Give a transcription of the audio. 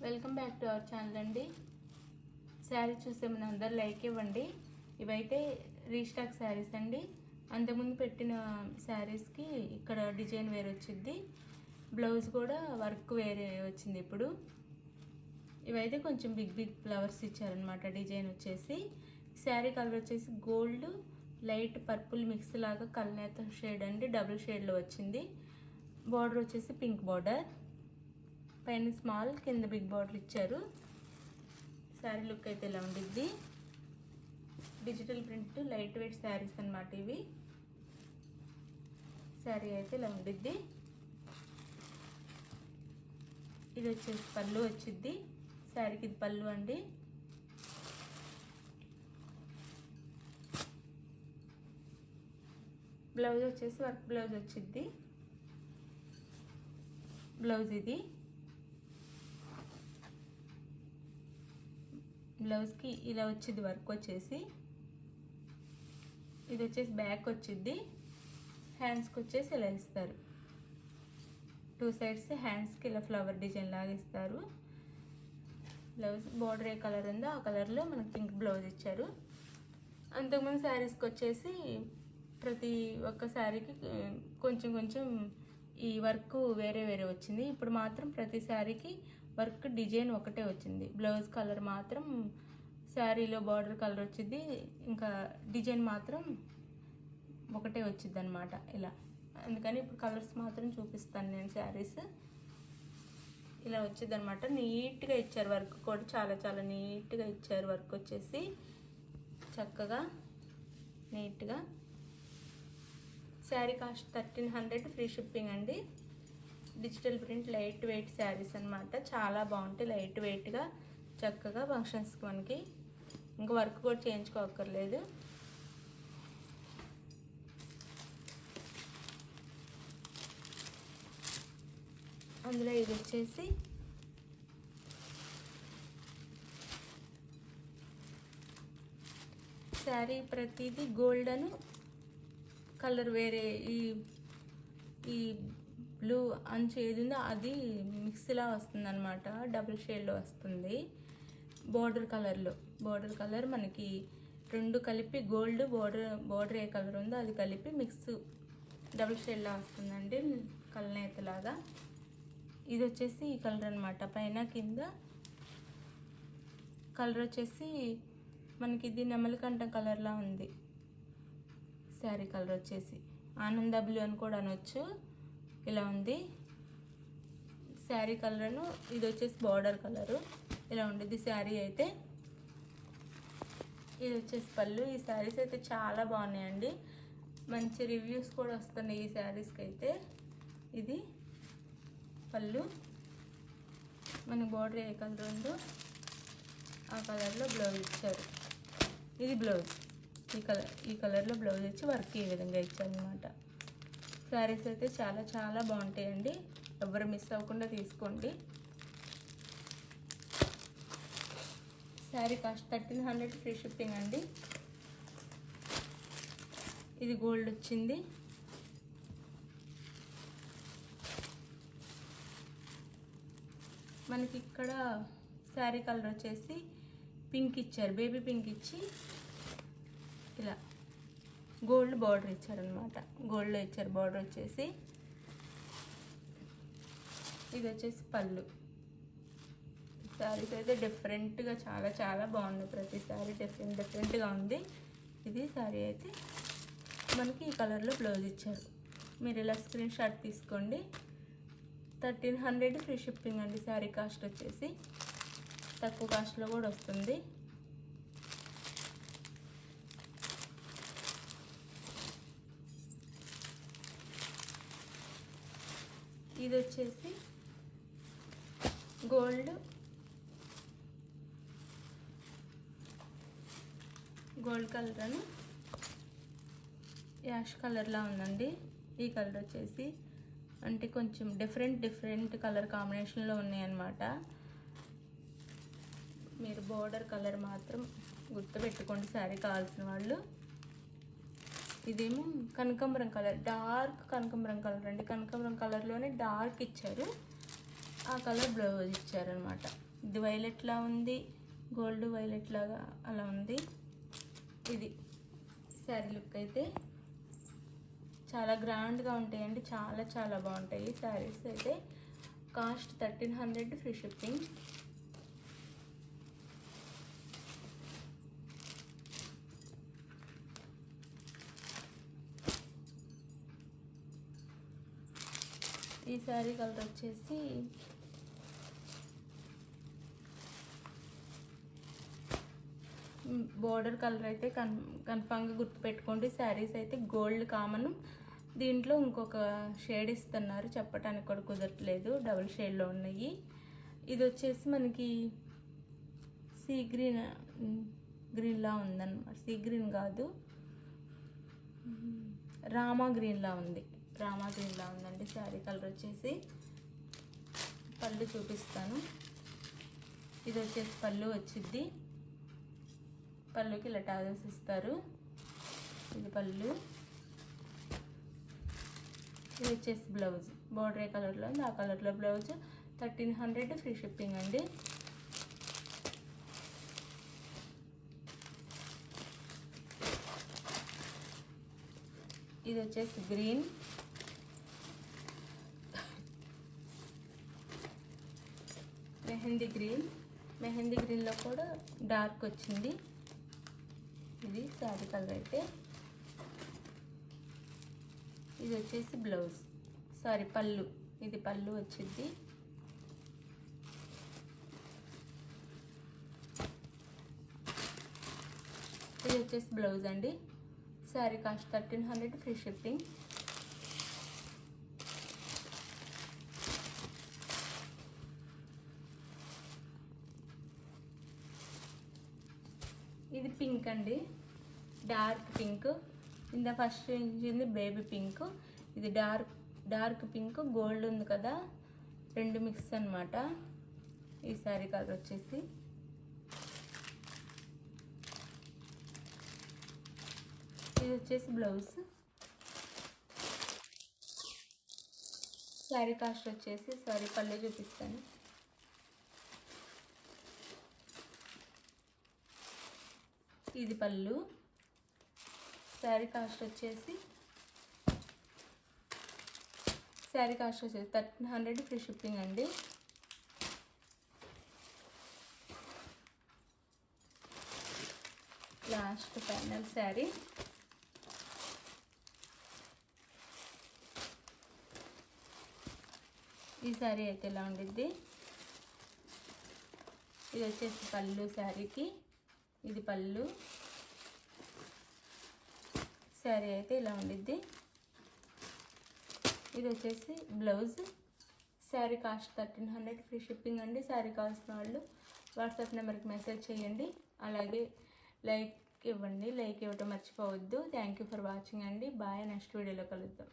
Welcome back to our channel అండి. శారీ చూసే ముందు అందరు లైక్ ఇవ్వండి. ఇవైతే రీస్టాక్ శారీస్ అండి. అంతకుముందు పెట్టిన శారీస్కి ఇక్కడ డిజైన్ వేరే వచ్చింది, బ్లౌజ్ కూడా వర్క్ వేరే వచ్చింది. ఇప్పుడు ఇవైతే కొంచెం బిగ్ బిగ్ ఫ్లవర్స్ ఇచ్చారనమాట. డిజైన్ వచ్చేసి శారీ కలర్ వచ్చేసి గోల్డ్ లైట్ పర్పుల్ మిక్స్ లాగా కల్నేత షేడ్ అండి, డబుల్ షేడ్లో వచ్చింది. బార్డర్ వచ్చేసి పింక్ బార్డర్, పైన స్మాల్ కింద బిగ్ బార్డర్ ఇచ్చారు. శారీ లుక్ అయితే ఇలా ఉండిద్ది. Digital print light weight saris అన్నమాట ఇవి. శారీ అయితే ఇలా ఉండిద్ది. ఇది వచ్చేసి పళ్ళు వచ్చిద్ది. శారీకి ఇది పళ్ళు అండి. బ్లౌజ్ వచ్చేసి వర్క్ బ్లౌజ్ వచ్చిద్ది. బ్లౌజ్ ఇది. బ్లౌజ్కి ఇలా వచ్చింది వర్క్ వచ్చేసి. ఇది వచ్చేసి బ్యాక్ వచ్చింది. హ్యాండ్స్కి వచ్చేసి ఇలా ఇస్తారు. టూ సైడ్స్ హ్యాండ్స్కి ఇలా ఫ్లవర్ డిజైన్ లాగా ఇస్తారు. బ్లౌజ్ బార్డర్ ఏ కలర్ ఉందో ఆ కలర్లో మనకి పింక్ బ్లౌజ్ ఇచ్చారు. అంతకుముందు శారీస్కి వచ్చేసి ప్రతి ఒక్క శారీకి కొంచెం కొంచెం ఈ వర్క్ వేరే వేరే వచ్చింది. ఇప్పుడు మాత్రం ప్రతి శారీకి వర్క్ డిజైన్ ఒకటే వచ్చింది. బ్లౌజ్ కలర్ మాత్రం శారీలో బార్డర్ కలర్ వచ్చింది, ఇంకా డిజైన్ మాత్రం ఒకటే వచ్చింది అనమాట ఇలా. అందుకని ఇప్పుడు కలర్స్ మాత్రం చూపిస్తాను నేను. శారీస్ ఇలా వచ్చింది అనమాట. నీట్గా ఇచ్చారు వర్క్ కూడా, చాలా చాలా నీట్గా ఇచ్చారు వర్క్ వచ్చేసి చక్కగా నీట్గా. శారీ కాస్ట్ 1300, ఫ్రీ షిప్పింగ్ అండి. Digital print light weight saris అనమాట. చాలా బాగుంటాయి, లైట్ వెయిట్గా చక్కగా ఫంక్షన్స్కి మనకి ఇంకా వర్క్ కూడా చేయించుకోక్కర్లేదు. అందులో ఇది వచ్చేసి శారీ ప్రతిదీ గోల్డెన్ కలర్ వేరే, ఈ బ్లూ అంచు ఏది ఉందో అది మిక్స్లా వస్తుంది అనమాట, డబుల్ షేడ్లో వస్తుంది. బార్డర్ కలర్లో, బార్డర్ కలర్ మనకి రెండు కలిపి గోల్డ్ బార్డర్ ఏ కలర్ ఉందో అది కలిపి మిక్స్ డబుల్ షేడ్లా వస్తుందండి, కలనేతలాగా. ఇది వచ్చేసి ఈ కలర్ అనమాట. పైన కింద కలర్ వచ్చేసి మనకి ఇది నెమలికంఠ కలర్లా ఉంది. శారీ కలర్ వచ్చేసి ఆనంద బ్లూ అని కూడా అనొచ్చు, ఇలా ఉంది శారీ కలర్ను. ఇది వచ్చేసి బార్డర్ కలరు ఇలా ఉండేది శారీ అయితే. ఇది వచ్చేసి పళ్ళు. ఈ శారీస్ అయితే చాలా బాగున్నాయండి, మంచి రివ్యూస్ కూడా వస్తున్నాయి ఈ శారీస్కి అయితే. ఇది పళ్ళు. మనకి బార్డర్ ఏ కలర్ ఉందో ఆ కలర్లో బ్లౌజ్ ఇచ్చారు. ఇది బ్లౌజ్. ఈ కలర్లో బ్లౌజ్ ఇచ్చి వర్క్ ఈ విధంగా ఇచ్చారనమాట. శారీస్ అయితే చాలా చాలా బాగుంటాయండి, ఎవరు మిస్ అవ్వకుండా తీసుకోండి. శారీ కాస్ట్ 1300, ఫ్రీ షిప్పింగ్ అండి. ఇది గోల్డ్ వచ్చింది. మనకి ఇక్కడ శారీ కలర్ వచ్చేసి పింక్ ఇచ్చారు, బేబీ పింక్ ఇచ్చి ఇలా గోల్డ్ బార్డర్ ఇచ్చారనమాట. గోల్డ్లో ఇచ్చారు బార్డర్ వచ్చేసి. ఇది వచ్చేసి పళ్ళు. శారీస్ అయితే డిఫరెంట్గా చాలా చాలా బాగుంది, ప్రతి శారీ డిఫరెంట్గా ఉంది. ఇది శారీ అయితే మనకి ఈ కలర్లో బ్లౌజ్ ఇచ్చారు. మీరు ఇలా స్క్రీన్ షాట్ తీసుకోండి. 1300, ఫ్రీ షిప్పింగ్ అండి. శారీ కాస్ట్ వచ్చేసి తక్కువ కాస్ట్లో కూడా వస్తుంది. ఇది వచ్చేసి గోల్డ్ కలర్ అని యాష్ కలర్లా ఉందండి. ఈ కలర్ వచ్చేసి అంటే కొంచెం డిఫరెంట్ కలర్ కాంబినేషన్లో ఉన్నాయన్నమాట. మీరు బోర్డర్ కలర్ మాత్రం గుర్తుపెట్టుకోండి శారీ కావాల్సిన వాళ్ళు. ఇదేమో కనకాంబరం కలర్, డార్క్ కనకాంబరం కలర్ అండి. కనకాంబరం కలర్లోనే డార్క్ ఇచ్చారు, ఆ కలర్ బ్లౌజ్ ఇచ్చారనమాట. ఇది వైలెట్లా ఉంది, గోల్డ్ వైలెట్ లాగా అలా ఉంది. ఇది శారీ లుక్ అయితే చాలా గ్రాండ్గా ఉంటాయండి, చాలా చాలా బాగుంటాయి శారీస్ అయితే. Cost 1300 free shipping. ఈ శారీ కలర్ వచ్చేసి బోర్డర్ కలర్ అయితే కన్ఫామ్గా గుర్తుపెట్టుకోండి. శారీస్ అయితే గోల్డ్ కామన్, దీంట్లో ఇంకొక షేడ్ ఇస్తున్నారు, చెప్పడానికి కూడా కుదరట్లేదు, డబుల్ షేడ్లో ఉన్నాయి. ఇది వచ్చేసి మనకి సీ గ్రీన్లా ఉందన్నమాట. సీ గ్రీన్ కాదు, రామా గ్రీన్లా ఉంది. రామా గ్రీన్లా ఉందండి శారీ కలర్ వచ్చేసి. పళ్ళు చూపిస్తాను. ఇది వచ్చేసి పళ్ళు వచ్చింది. పళ్ళుకి ఇలా టాజల్స్ ఇస్తారు. ఇది పళ్ళు. ఇది వచ్చేసి బ్లౌజ్, బోర్డర్ ఏ కలర్లో ఉంది ఆ కలర్లో బ్లౌజ్. 1300 ఫ్రీ షిప్పింగ్ అండి. ఇది వచ్చేసి గ్రీన్, మెహందీ గ్రీన్. మెహందీ గ్రీన్లో కూడా డార్క్ వచ్చింది. ఇది శారీ కలర్ అయితే. ఇది వచ్చేసి బ్లౌజ్, సారీ పళ్ళు. ఇది పళ్ళు వచ్చింది. ఇది వచ్చేసి బ్లౌజ్ అండి. Sari cost 1300 free shipping. ఇది పింక్ అండి, డార్క్ పింక్. ఇంత ఫస్ట్ చూసింది బేబీ పింక్, ఇది డార్క్ పింక్. గోల్డ్ ఉంది కదా, రెండు మిక్స్ అన్నమాట. ఈ శారీ కలర్ వచ్చేసి ఇది వచ్చేసి బ్లౌజ్. శారీ కాస్ట్ వచ్చేసి, సారీ పళ్ళు చూపిస్తాను. ఇది పళ్ళు. శారీ కాస్ట్ వచ్చేసి 1300 ఫ్రీ షిప్పింగ్ అండి. Last final sari. ఈ శారీ అయితే ఇలా ఉండిద్ది. ఇది వచ్చేసి పళ్ళు శారీకి. ఇది పళ్ళు. శారీ అయితే ఇలా ఉండిద్ది. ఇది వచ్చేసి blouse. Sari cost 1300 free shipping అండి. శారీ కావాల్సిన వాళ్ళు వాట్సాప్ నెంబర్కి మెసేజ్ చేయండి. అలాగే లైక్ ఇవ్వండి, లైక్ ఇవ్వటం మర్చిపోవద్దు. థ్యాంక్ యూ ఫర్ వాచింగ్ అండి. బాయ్. నెక్స్ట్ వీడియోలో కలుద్దాం.